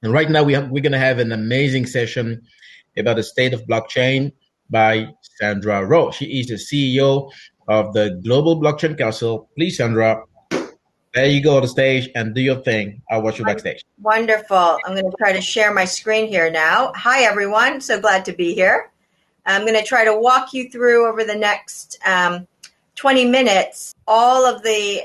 And right now we're going to have an amazing session about the state of blockchain by Sandra Rowe. She is the CEO of the Global Blockchain Council. Please, Sandra, there you go on the stage and do your thing. I'll watch you backstage. Wonderful. I'm going to try to share my screen here now. Hi, everyone. So glad to be here. I'm going to try to walk you through over the next 20 minutes all of the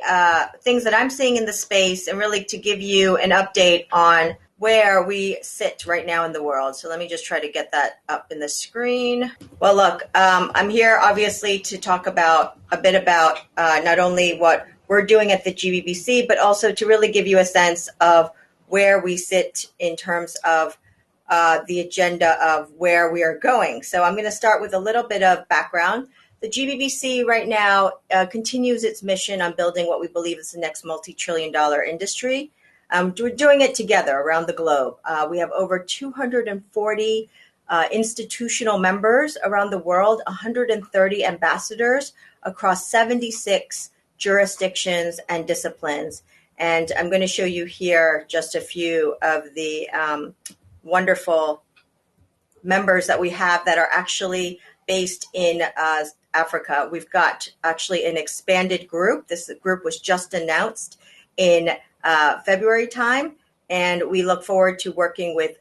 things that I'm seeing in the space and really to give you an update on where we sit right now in the world. So let me just try to get that up in the screen. Well, look, I'm here obviously to talk about a bit about not only what we're doing at the GBBC, but also to really give you a sense of where we sit in terms of the agenda of where we are going. So I'm going to start with a little bit of background. The GBBC right now continues its mission on building what we believe is the next multi-trillion-dollar industry. We're doing it together around the globe. We have over 240 institutional members around the world, 130 ambassadors across 76 jurisdictions and disciplines. And I'm going to show you here just a few of the wonderful members that we have that are actually based in Africa. We've got actually an expanded group. This group was just announced in February time, and we look forward to working with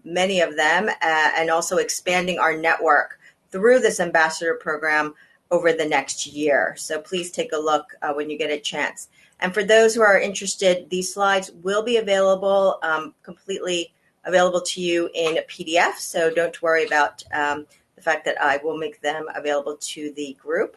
many of them and also expanding our network through this ambassador program over the next year. So please take a look when you get a chance. And for those who are interested, these slides will be available, completely available to you in PDF. So don't worry about the fact that I will make them available to the group.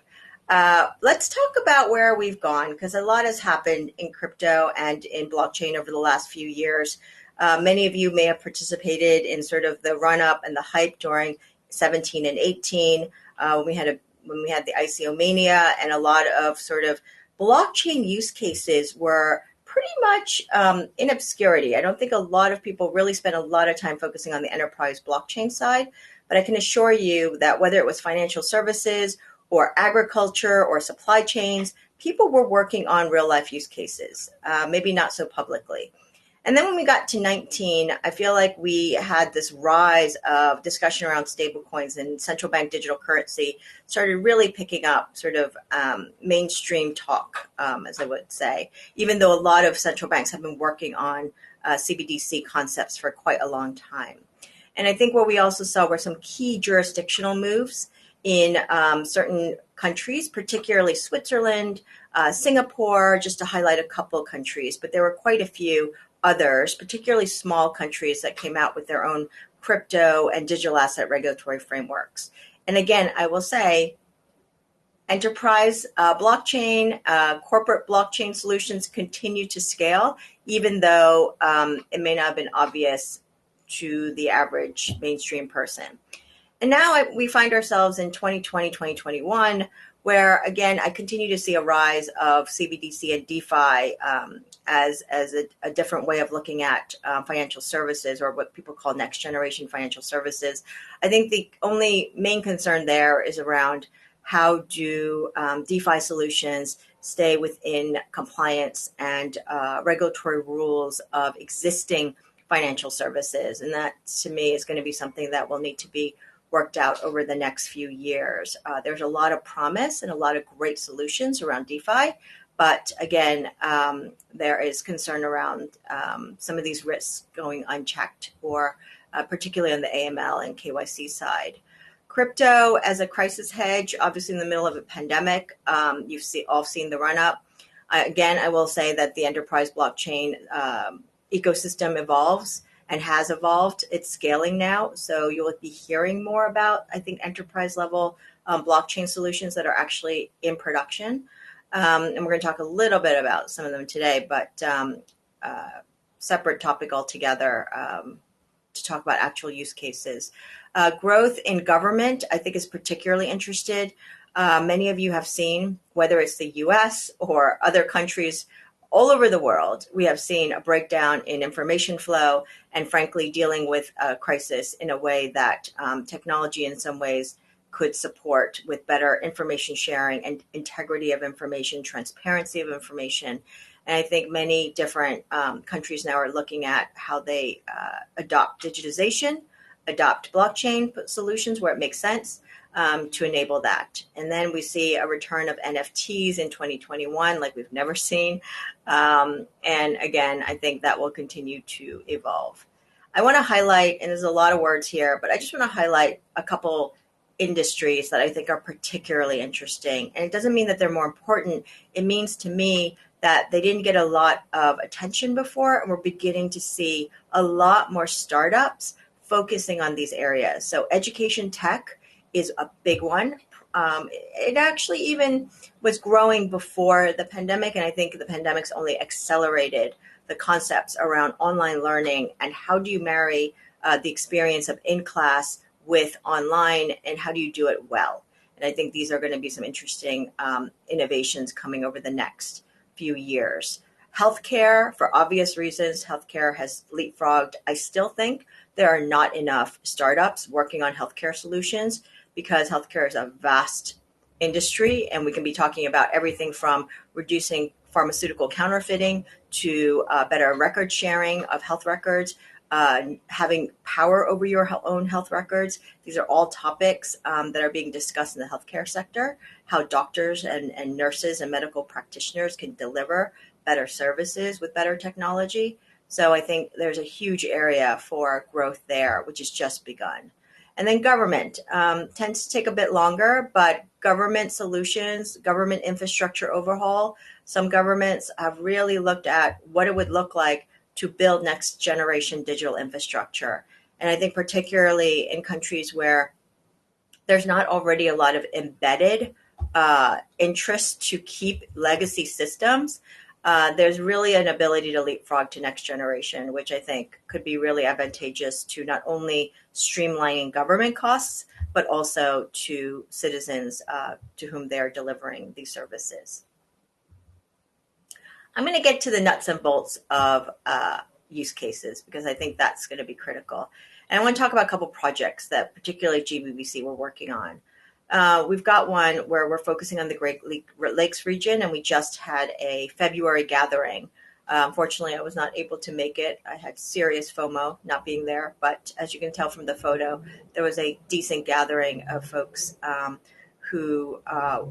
Let's talk about where we've gone, because a lot has happened in crypto and in blockchain over the last few years. Many of you may have participated in sort of the run-up and the hype during 17 and 18 when we had the ICO mania, and a lot of sort of blockchain use cases were pretty much in obscurity. I don't think a lot of people really spent a lot of time focusing on the enterprise blockchain side, but I can assure you that whether it was financial services or agriculture or supply chains, people were working on real life use cases, maybe not so publicly. And then when we got to 19, I feel like we had this rise of discussion around stablecoins, and central bank digital currency started really picking up sort of mainstream talk, as I would say, even though a lot of central banks have been working on CBDC concepts for quite a long time. And I think what we also saw were some key jurisdictional moves in certain countries, particularly Switzerland, Singapore, just to highlight a couple of countries, but there were quite a few others, particularly small countries that came out with their own crypto and digital asset regulatory frameworks. And again, I will say, enterprise blockchain, corporate blockchain solutions continue to scale, even though it may not have been obvious to the average mainstream person. And now we find ourselves in 2020, 2021, where, again, I continue to see a rise of CBDC and DeFi as a different way of looking at financial services, or what people call next generation financial services. I think the only main concern there is around how do DeFi solutions stay within compliance and regulatory rules of existing financial services. And that, to me, is going to be something that will need to be worked out over the next few years. There's a lot of promise and a lot of great solutions around DeFi, but again, there is concern around some of these risks going unchecked, or particularly on the AML and KYC side. Crypto as a crisis hedge, obviously in the middle of a pandemic, you've all seen the run up. Again, I will say that the enterprise blockchain ecosystem evolves and has evolved. It's scaling now. So you'll be hearing more about, I think, enterprise level blockchain solutions that are actually in production. And we're going to talk a little bit about some of them today, but separate topic altogether to talk about actual use cases. Growth in government, I think, is particularly interested. Many of you have seen, whether it's the US or other countries all over the world, we have seen a breakdown in information flow and, frankly, dealing with a crisis in a way that technology in some ways could support, with better information sharing and integrity of information, transparency of information. And I think many different countries now are looking at how they adopt digitization, adopt blockchain solutions where it makes sense to enable that. And then we see a return of NFTs in 2021 like we've never seen. And again, I think that will continue to evolve. I want to highlight, and there's a lot of words here, but I just want to highlight a couple industries that I think are particularly interesting. And it doesn't mean that they're more important. It means to me that they didn't get a lot of attention before, and we're beginning to see a lot more startups focusing on these areas. So education tech is a big one. It actually even was growing before the pandemic, and I think the pandemic's only accelerated the concepts around online learning and how do you marry the experience of in class with online, and how do you do it well. And I think these are going to be some interesting innovations coming over the next few years. Healthcare, for obvious reasons, healthcare has leapfrogged. I still think there are not enough startups working on healthcare solutions because healthcare is a vast industry, and we can be talking about everything from reducing pharmaceutical counterfeiting to better record sharing of health records, having power over your own health records. These are all topics that are being discussed in the healthcare sector, how doctors and nurses and medical practitioners can deliver better services with better technology. So I think there's a huge area for growth there, which has just begun. And then government tends to take a bit longer, but government solutions, government infrastructure overhaul, some governments have really looked at what it would look like to build next generation digital infrastructure. And I think particularly in countries where there's not already a lot of embedded interest to keep legacy systems, there's really an ability to leapfrog to next generation, which I think could be really advantageous to not only streamlining government costs, but also to citizens to whom they're delivering these services. I'm going to get to the nuts and bolts of use cases because I think that's going to be critical. And I want to talk about a couple projects that particularly GBBC we're working on. We've got one where we're focusing on the Great Lakes region, and we just had a February gathering. Unfortunately, I was not able to make it. I had serious FOMO not being there, but as you can tell from the photo, there was a decent gathering of folks who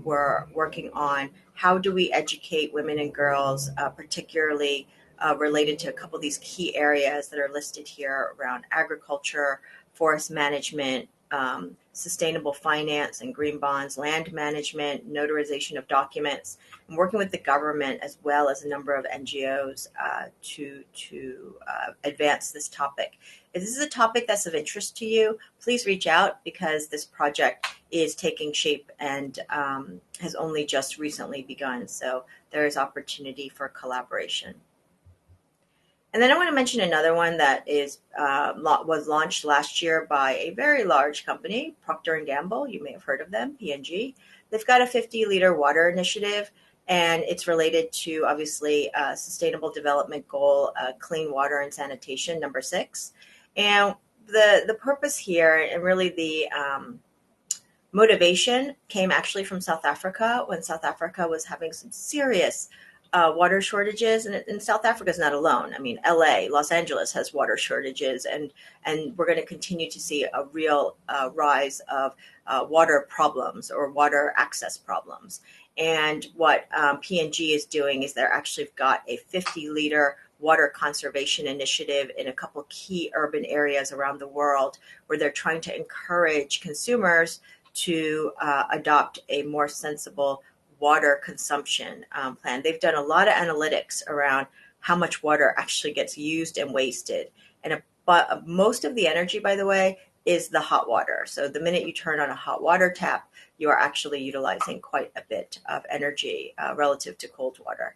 were working on how do we educate women and girls, particularly related to a couple of these key areas that are listed here around agriculture, forest management, sustainable finance and green bonds, land management, notarization of documents, and working with the government as well as a number of NGOs to advance this topic. If this is a topic that's of interest to you, please reach out because this project is taking shape and has only just recently begun. So there is opportunity for collaboration. And then I want to mention another one that is was launched last year by a very large company, Procter & Gamble. You may have heard of them, P&G. They've got a 50-liter water initiative, and it's related to, obviously, Sustainable Development Goal, clean water and sanitation, number 6. And the purpose here, and really the motivation, came actually from South Africa when South Africa was having some serious water shortages, and South Africa is not alone. I mean, LA, Los Angeles has water shortages, and we're going to continue to see a real rise of water problems or water access problems. And what P&G is doing is they're actually got a 50-liter water conservation initiative in a couple key urban areas around the world where they're trying to encourage consumers to adopt a more sensible water consumption plan. They've done a lot of analytics around how much water actually gets used and wasted. And most of the energy, by the way, is the hot water. So the minute you turn on a hot water tap, you are actually utilizing quite a bit of energy relative to cold water.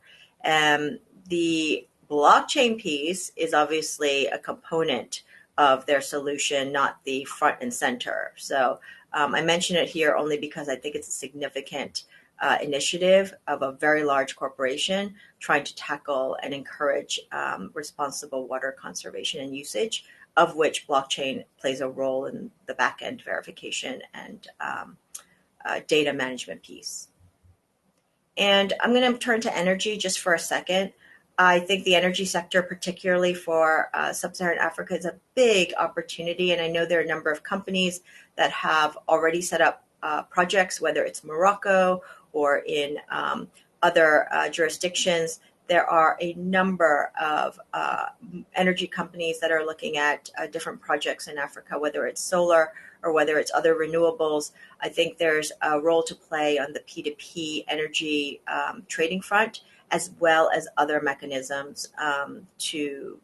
The blockchain piece is obviously a component of their solution, not the front and center. So I mention it here only because I think it's a significant initiative of a very large corporation trying to tackle and encourage responsible water conservation and usage, of which blockchain plays a role in the back-end verification and data management piece. And I'm going to turn to energy just for a second. I think the energy sector, particularly for sub-Saharan Africa, is a big opportunity. And I know there are a number of companies that have already set up projects, whether it's Morocco or in other jurisdictions. There are a number of energy companies that are looking at different projects in Africa, whether it's solar or whether it's other renewables. I think there's a role to play on the P2P energy trading front, as well as other mechanisms to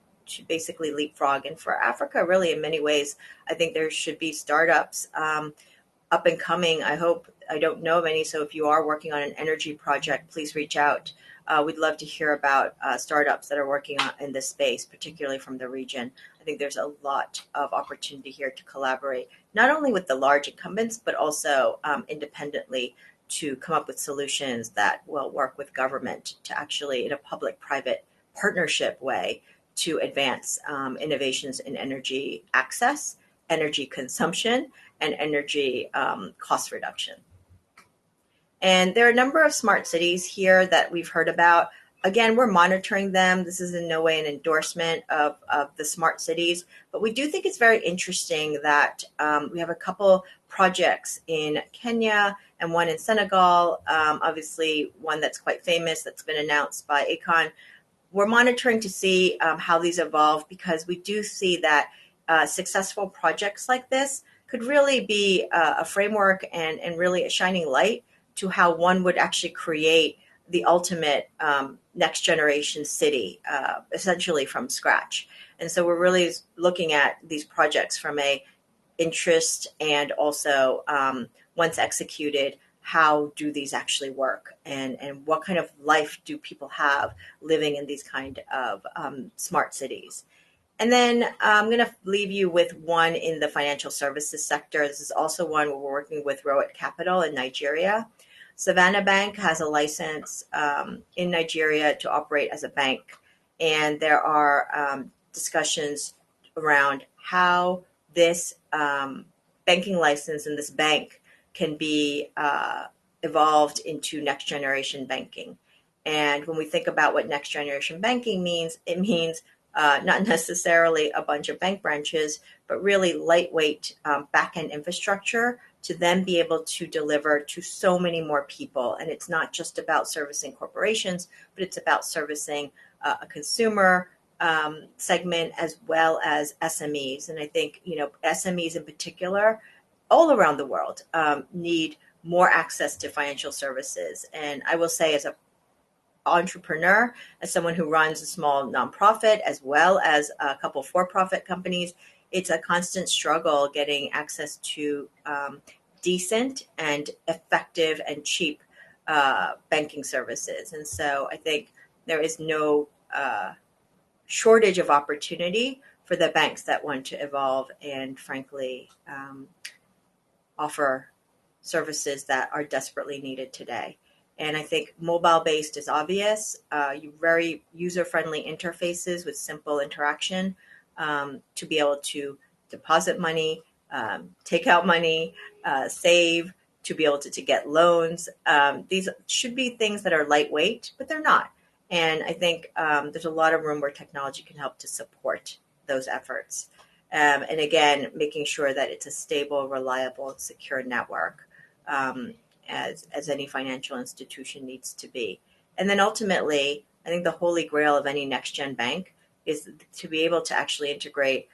basically leapfrog. And for Africa, really, in many ways, I think there should be startups up and coming. I don't know of any. So if you are working on an energy project, please reach out. We'd love to hear about startups that are working in this space, particularly from the region. I think there's a lot of opportunity here to collaborate, not only with the large incumbents, but also independently to come up with solutions that will work with government to actually, in a public-private partnership way, to advance innovations in energy access, energy consumption, and energy cost reduction. And there are a number of smart cities here that we've heard about. Again, we're monitoring them. This is in no way an endorsement of the smart cities, but we do think it's very interesting that we have a couple projects in Kenya and one in Senegal, obviously one that's quite famous that's been announced by Akon. We're monitoring to see how these evolve, because we do see that successful projects like this could really be a framework and really a shining light to how one would actually create the ultimate next generation city, essentially from scratch. And so we're really looking at these projects from a interest, and also once executed, how do these actually work, and what kind of life do people have living in these kind of smart cities. And then I'm going to leave you with one in the financial services sector. This is also one where we're working with Rowett Capital in Nigeria. Savannah Bank has a license in Nigeria to operate as a bank. And there are discussions around how this banking license in this bank can be evolved into next generation banking. And when we think about what next generation banking means, it means not necessarily a bunch of bank branches, but really lightweight back-end infrastructure to then be able to deliver to so many more people. And it's not just about servicing corporations, but it's about servicing a consumer segment as well as SMEs. And I think, SMEs in particular, all around the world, need more access to financial services. And I will say, as an entrepreneur, as someone who runs a small nonprofit as well as a couple for-profit companies, it's a constant struggle getting access to decent and effective and cheap banking services. And so I think there is no shortage of opportunity for the banks that want to evolve and, frankly, offer services that are desperately needed today. And I think mobile-based is obvious. Very user-friendly interfaces with simple interaction to be able to deposit money, take out money, save, to be able to get loans. These should be things that are lightweight, but they're not. And I think there's a lot of room where technology can help to support those efforts. And again, making sure that it's a stable, reliable, secure network, as any financial institution needs to be. And then ultimately, I think the holy grail of any next-gen bank is to be able to actually integrate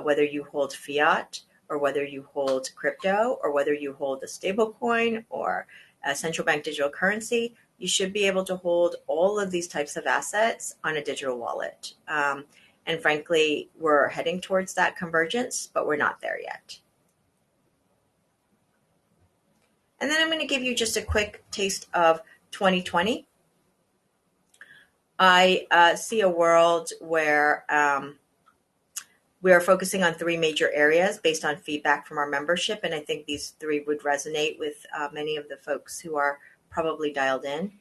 whether you hold fiat or whether you hold crypto or whether you hold a stable coin or a central bank digital currency. You should be able to hold all of these types of assets on a digital wallet. And frankly, we're heading towards that convergence, but we're not there yet. And then I'm going to give you just a quick taste of 2020. I see a world where we are focusing on three major areas based on feedback from our membership. And I think these three would resonate with many of the folks who are probably dialed in.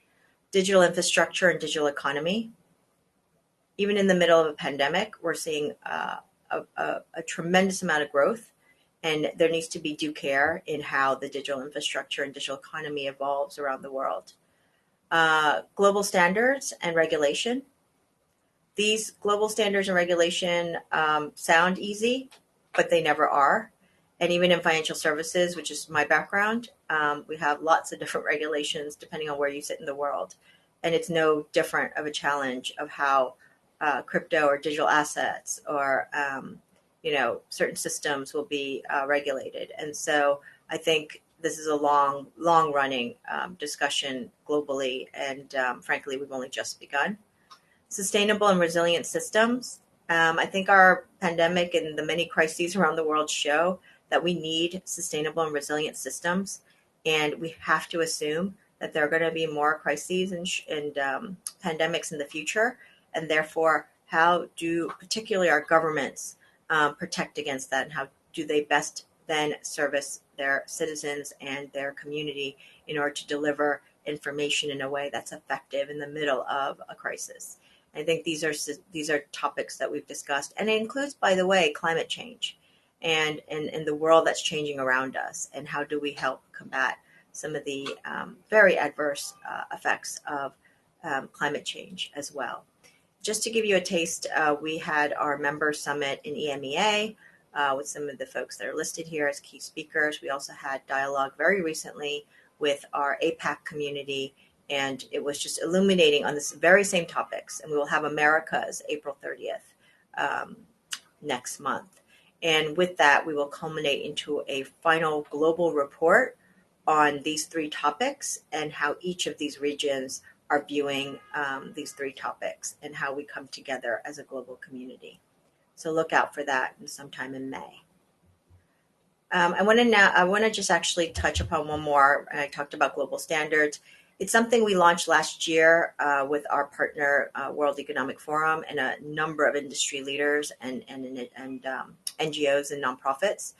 Digital infrastructure and digital economy. Even in the middle of a pandemic, we're seeing a tremendous amount of growth. And there needs to be due care in how the digital infrastructure and digital economy evolves around the world. Global standards and regulation. these global standards and regulation sound easy, but they never are. And even in financial services, which is my background, we have lots of different regulations depending on where you sit in the world. And it's no different of a challenge of how crypto or digital assets or certain systems will be regulated. And so I think this is a long running discussion globally, and frankly, we've only just begun. Sustainable and resilient systems. I think our pandemic and the many crises around the world show that we need sustainable and resilient systems, and we have to assume that there are going to be more crises and pandemics in the future, and therefore, how do particularly our governments protect against that, and how do they best then service their citizens and their community in order to deliver information in a way that's effective in the middle of a crisis. I think these are topics that we've discussed, and it includes, by the way, climate change and the world that's changing around us, and how do we help combat some of the very adverse effects of climate change as well. Just to give you a taste, we had our member summit in EMEA with some of the folks that are listed here as key speakers. We also had dialogue very recently with our APAC community, and it was just illuminating on this very same topics. And we will have Americas April 30th next month. And with that, we will culminate into a final global report on these three topics and how each of these regions are viewing these three topics and how we come together as a global community. So look out for that sometime in May. I want to just actually touch upon one more. I talked about global standards. It's something we launched last year with our partner, World Economic Forum, and a number of industry leaders and NGOs and nonprofits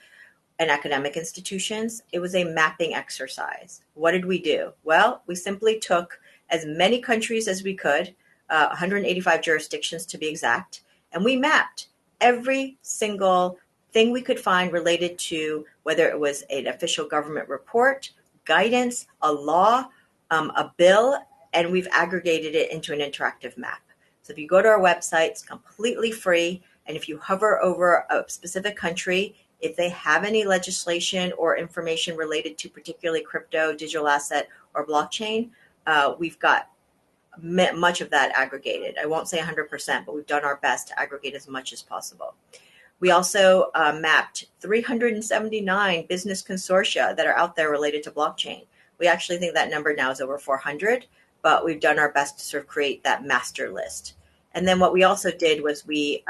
and academic institutions. It was a mapping exercise. What did we do? Well, we simply took as many countries as we could, 185 jurisdictions to be exact, and we mapped every single thing we could find related to whether it was an official government report, guidance, a law, a bill, and we've aggregated it into an interactive map. So if you go to our website, it's completely free, and if you hover over a specific country, if they have any legislation or information related to particularly crypto, digital asset, or blockchain, we've got much of that aggregated. I won't say 100%, but we've done our best to aggregate as much as possible. We also mapped 379 business consortia that are out there related to blockchain. We actually think that number now is over 400, but we've done our best to sort of create that master list. And then what we also did was we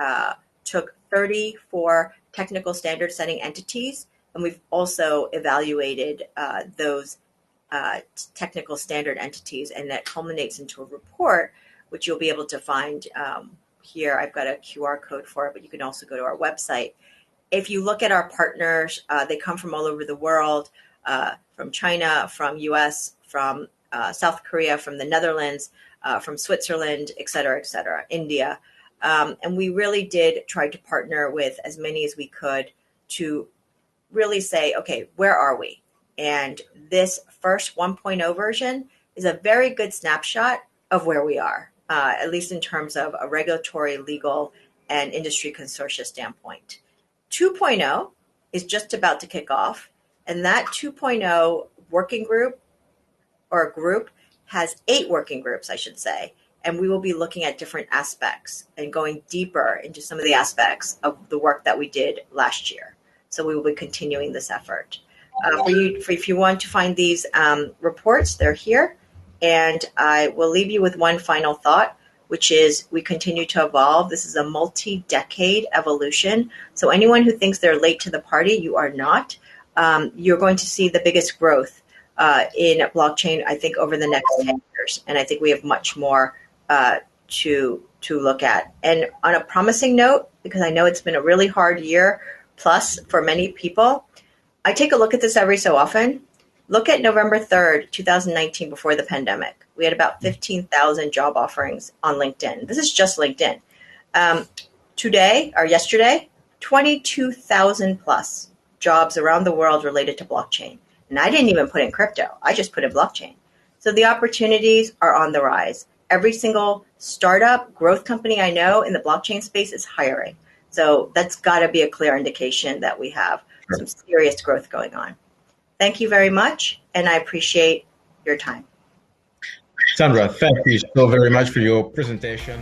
took 34 technical standard setting entities, and we've also evaluated those technical standard entities, and that culminates into a report, which you'll be able to find here. I've got a QR code for it, but you can also go to our website. If you look at our partners, they come from all over the world, from China, from US, from South Korea, from the Netherlands, from Switzerland, et cetera, India. And we really did try to partner with as many as we could to really say, okay, where are we? And this first 1.0 version is a very good snapshot of where we are, at least in terms of a regulatory, legal, and industry consortia standpoint. 2.0 is just about to kick off, and that 2.0 working group or group has 8 working groups, I should say, and we will be looking at different aspects and going deeper into some of the aspects of the work that we did last year. So we will be continuing this effort. If you want to find these reports, they're here. And I will leave you with one final thought, which is we continue to evolve. This is a multi-decade evolution. So anyone who thinks they're late to the party, you are not. You're going to see the biggest growth in blockchain, I think, over the next 10 years. And I think we have much more to look at. And on a promising note, because I know it's been a really hard year plus for many people, I take a look at this every so often. Look at November 3rd, 2019, before the pandemic. We had about 15,000 job offerings on LinkedIn. This is just LinkedIn. Today, or yesterday, 22,000 plus jobs around the world related to blockchain. And I didn't even put in crypto. I just put in blockchain. So the opportunities are on the rise. every single startup, growth company I know in the blockchain space is hiring. So that's got to be a clear indication that we have some serious growth going on. Thank you very much, and I appreciate your time. Sandra, thank you so very much for your presentation.